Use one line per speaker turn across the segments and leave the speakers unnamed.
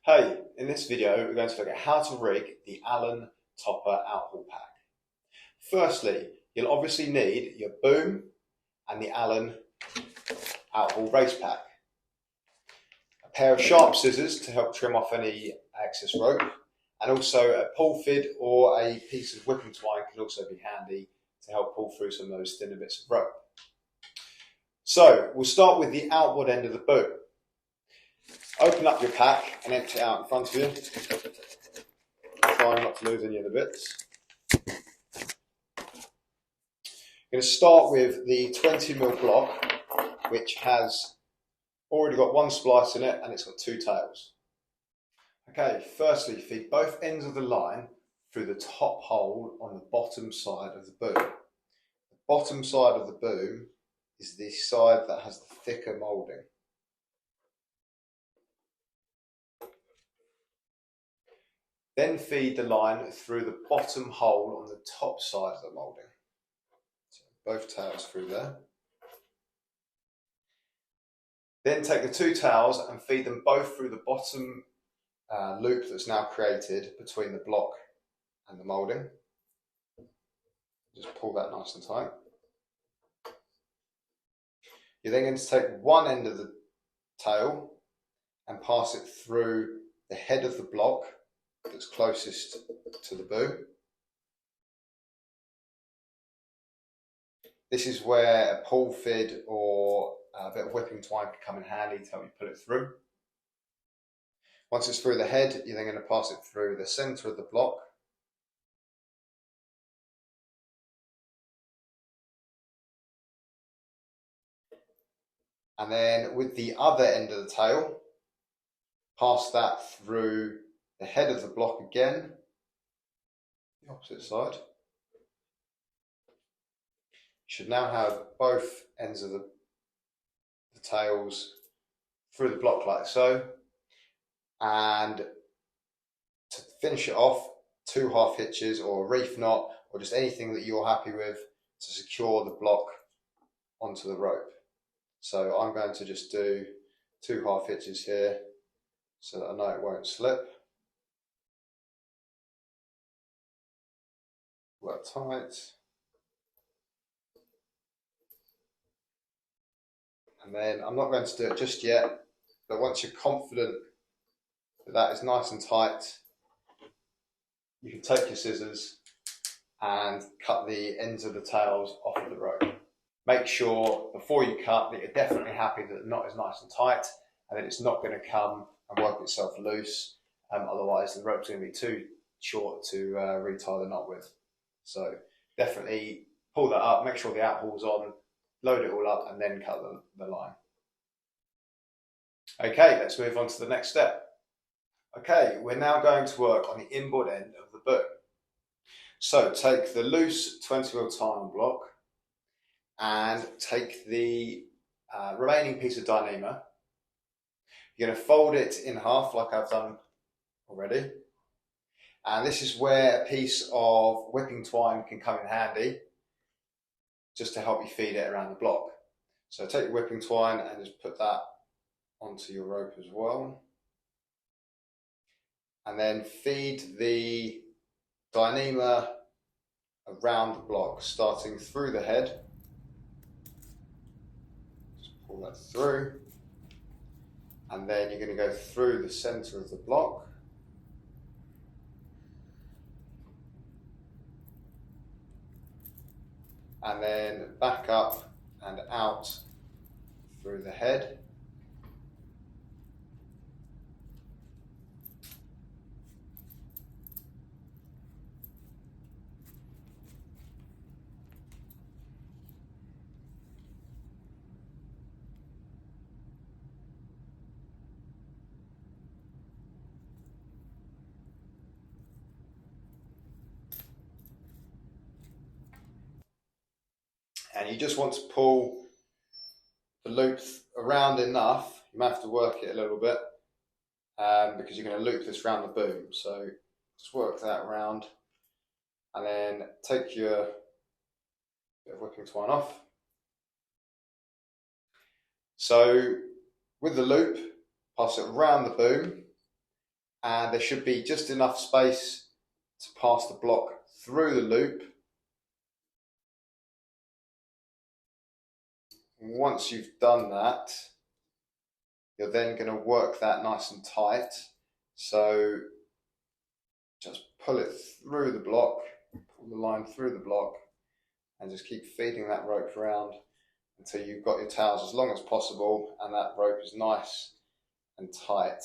Hey, in this video we're going to look at how to rig the Allen Topper Outhaul pack. Firstly, you'll obviously need your boom and the Allen Outhaul race pack. A pair of sharp scissors to help trim off any excess rope, and also a pull fid or a piece of whipping twine can also be handy to help pull through some of those thinner bits of rope. So we'll start with the outboard end of the boom. Open up your pack and empty it out in front of you. Try not to lose any of the bits. I'm going to start with the 20mm block, which has already got one splice in it and it's got two tails. Okay, firstly, feed both ends of the line through the top hole on the bottom side of the boom. The bottom side of the boom is the side that has the thicker moulding. Then feed the line through the bottom hole on the top side of the moulding. So both tails through there. Then take the two tails and feed them both through the bottom loop that's now created between the block and the moulding. Just pull that nice and tight. You're then going to take one end of the tail and pass it through the head of the block that's closest to the boom. This is where a pull fid or a bit of whipping twine can come in handy to help you pull it through. Once it's through the head, you're then going to pass it through the centre of the block. And then with the other end of the tail, pass that through the head of the block again, the opposite side. You should now have both ends of the tails through the block like so. And to finish it off, 2 half hitches or a reef knot or just anything that you're happy with to secure the block onto the rope. So I'm going to just do 2 half hitches here so that I know it won't slip. Work tight. And then I'm not going to do it just yet, but once you're confident that that is nice and tight, you can take your scissors and cut the ends of the tails off of the rope. Make sure before you cut that you're definitely happy that the knot is nice and tight and that it's not going to come and work itself loose. Otherwise the rope's going to be too short to retie the knot with. So definitely pull that up, make sure the outhaul's on, load it all up and then cut the line. Okay, let's move on to the next step. Okay, we're now going to work on the inboard end of the boom. So take the loose 20mm timing block and take the remaining piece of Dyneema. You're going to fold it in half like I've done already. And this is where a piece of whipping twine can come in handy, just to help you feed it around the block. So take your whipping twine and just put that onto your rope as well. And then feed the Dyneema around the block, starting through the head. Just pull that through. And then you're going to go through the centre of the block. And then back up and out through the head. And you just want to pull the loop around enough. You might have to work it a little bit because you're going to loop this around the boom. So just work that around and then take your bit of whipping twine off. So with the loop, pass it around the boom and there should be just enough space to pass the block through the loop. Once you've done that, you're then going to work that nice and tight. So just pull it through the block, pull the line through the block, and just keep feeding that rope around until you've got your tails as long as possible and that rope is nice and tight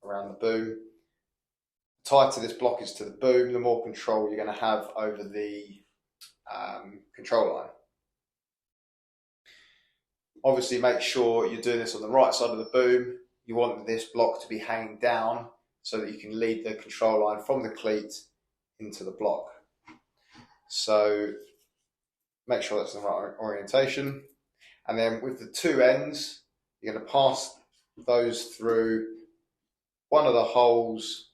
around the boom. The tighter this block is to the boom, the more control you're going to have over the control line. Obviously make sure you're doing this on the right side of the boom. You want this block to be hanging down so that you can lead the control line from the cleat into the block. So make sure that's the right orientation. And then with the two ends, you're going to pass those through one of the holes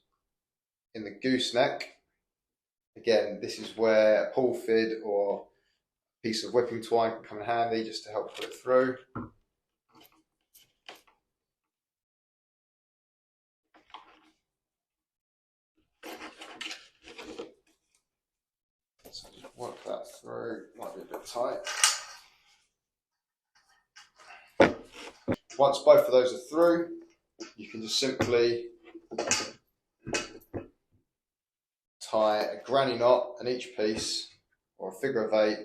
in the gooseneck. Again, this is where a pull fid or a piece of whipping twine can come in handy just to help put it through. So just work that through, might be a bit tight. Once both of those are through, you can just simply tie a granny knot in each piece or a figure of 8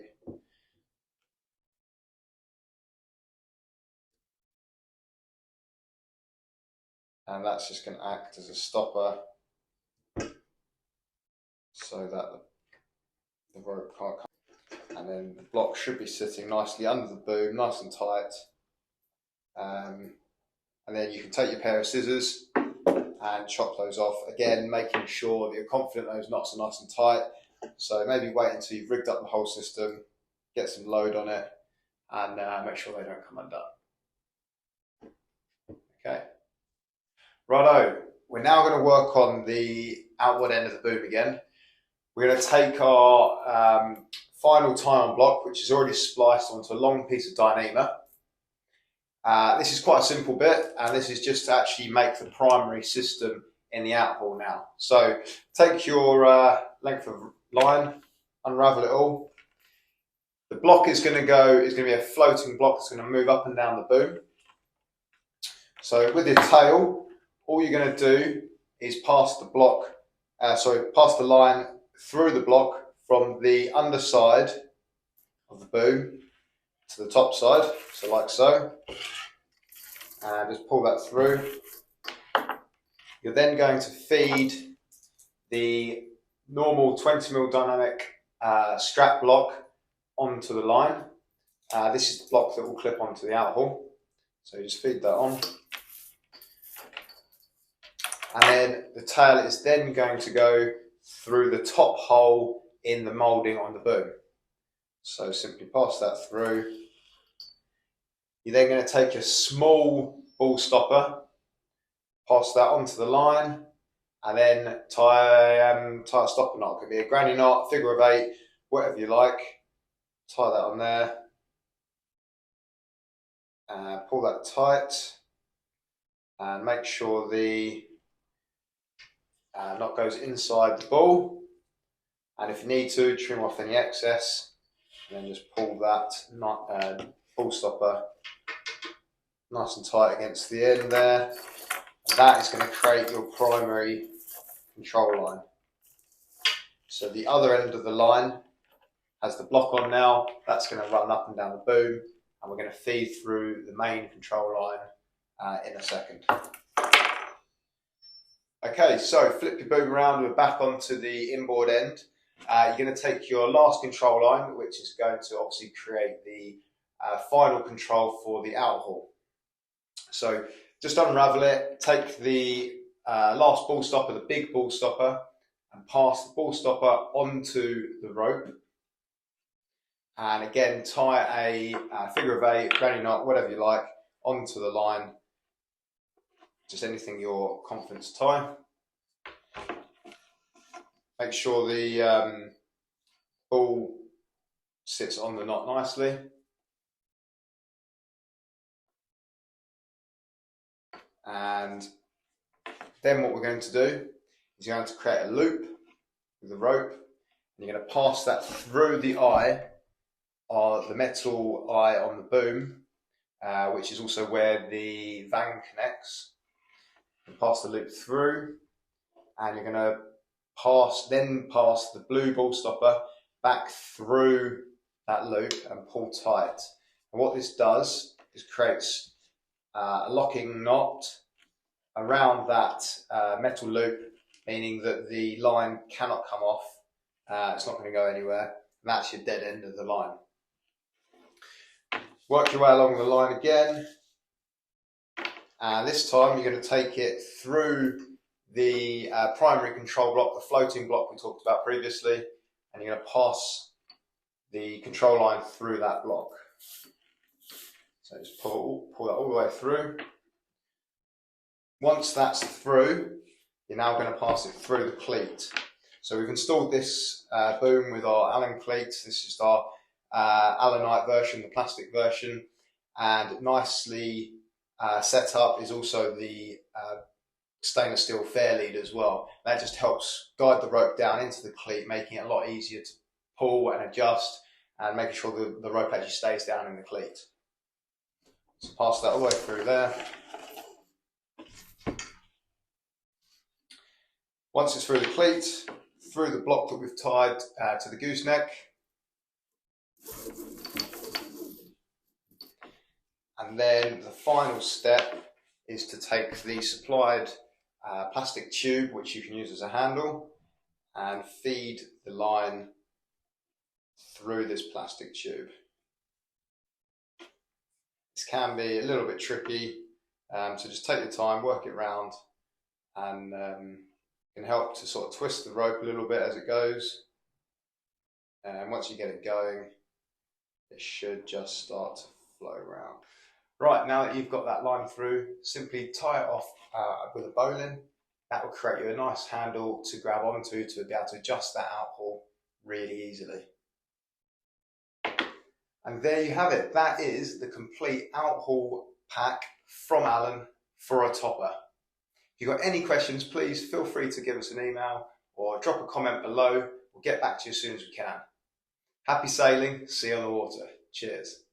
and that's just going to act as a stopper so that the rope can't come. And then the block should be sitting nicely under the boom, nice and tight. And then you can take your pair of scissors and chop those off. Again, making sure that you're confident those knots are nice and tight. So maybe wait until you've rigged up the whole system, get some load on it, and make sure they don't come undone. Okay. Righto, we're now going to work on the outboard end of the boom again. We're going to take our final tie-on block, which is already spliced onto a long piece of Dyneema. This is quite a simple bit, and this is just to actually make the primary system in the outhaul now. So take your length of line, unravel it all. The block is going to be a floating block that's going to move up and down the boom. So with your tail, all you're going to do is pass the line through the block from the underside of the boom to the top side, so like so, and just pull that through. You're then going to feed the normal 20mm dynamic strap block onto the line. This is the block that will clip onto the outhaul, so you just feed that on. And then the tail is then going to go through the top hole in the moulding on the boom. So simply pass that through. You're then going to take your small ball stopper, pass that onto the line, and then tie a stopper knot. It could be a granny knot, figure of 8, whatever you like. Tie that on there. Pull that tight, and make sure the knot goes inside the ball. And if you need to, trim off any excess, and then just pull that ball stopper nice and tight against the end there. And that is going to create your primary control line. So the other end of the line has the block on now. That's going to run up and down the boom, and we're going to feed through the main control line in a second. Okay, so flip your boom around, we're back onto the inboard end. You're going to take your last control line, which is going to obviously create the final control for the outhaul. So just unravel it, take the last ball stopper, the big ball stopper, and pass the ball stopper onto the rope. And again, tie a figure of 8, granny knot, whatever you like, onto the line. Just anything you're confident to tie. Make sure the ball sits on the knot nicely. And Then what we're going to do is you're going to create a loop with the rope, and you're going to pass that through the eye, or the metal eye on the boom, which is also where the vang connects. You pass the loop through, and you're going to pass the blue ball stopper back through that loop and pull tight. And what this does is creates a locking knot around that metal loop, meaning that the line cannot come off. It's not going to go anywhere, and that's your dead end of the line. Work your way along the line again, and this time you're going to take it through the primary control block, the floating block we talked about previously, and you're going to pass the control line through that block. So just pull that all the way through. Once that's through, you're now going to pass it through the cleat. So we've installed this boom with our Allen cleats. This is our Allenite version, the plastic version, and nicely set up is also the stainless steel fair lead as well. That just helps guide the rope down into the cleat, making it a lot easier to pull and adjust, and making sure the rope actually stays down in the cleat. So pass that all the way through there. Once it's through the cleat, through the block that we've tied to the gooseneck, and then the final step is to take the supplied plastic tube, which you can use as a handle, and feed the line through this plastic tube. This can be a little bit tricky, so just take your time, work it round, and can help to sort of twist the rope a little bit as it goes. And once you get it going, it should just start to flow around. Right, now that you've got that line through, simply tie it off with a bowline. That will create you a nice handle to grab onto to be able to adjust that outhaul really easily. And there you have it. That is the complete outhaul pack from Allen for a topper. If you've got any questions, please feel free to give us an email or drop a comment below. We'll get back to you as soon as we can. Happy sailing, see you on the water. Cheers.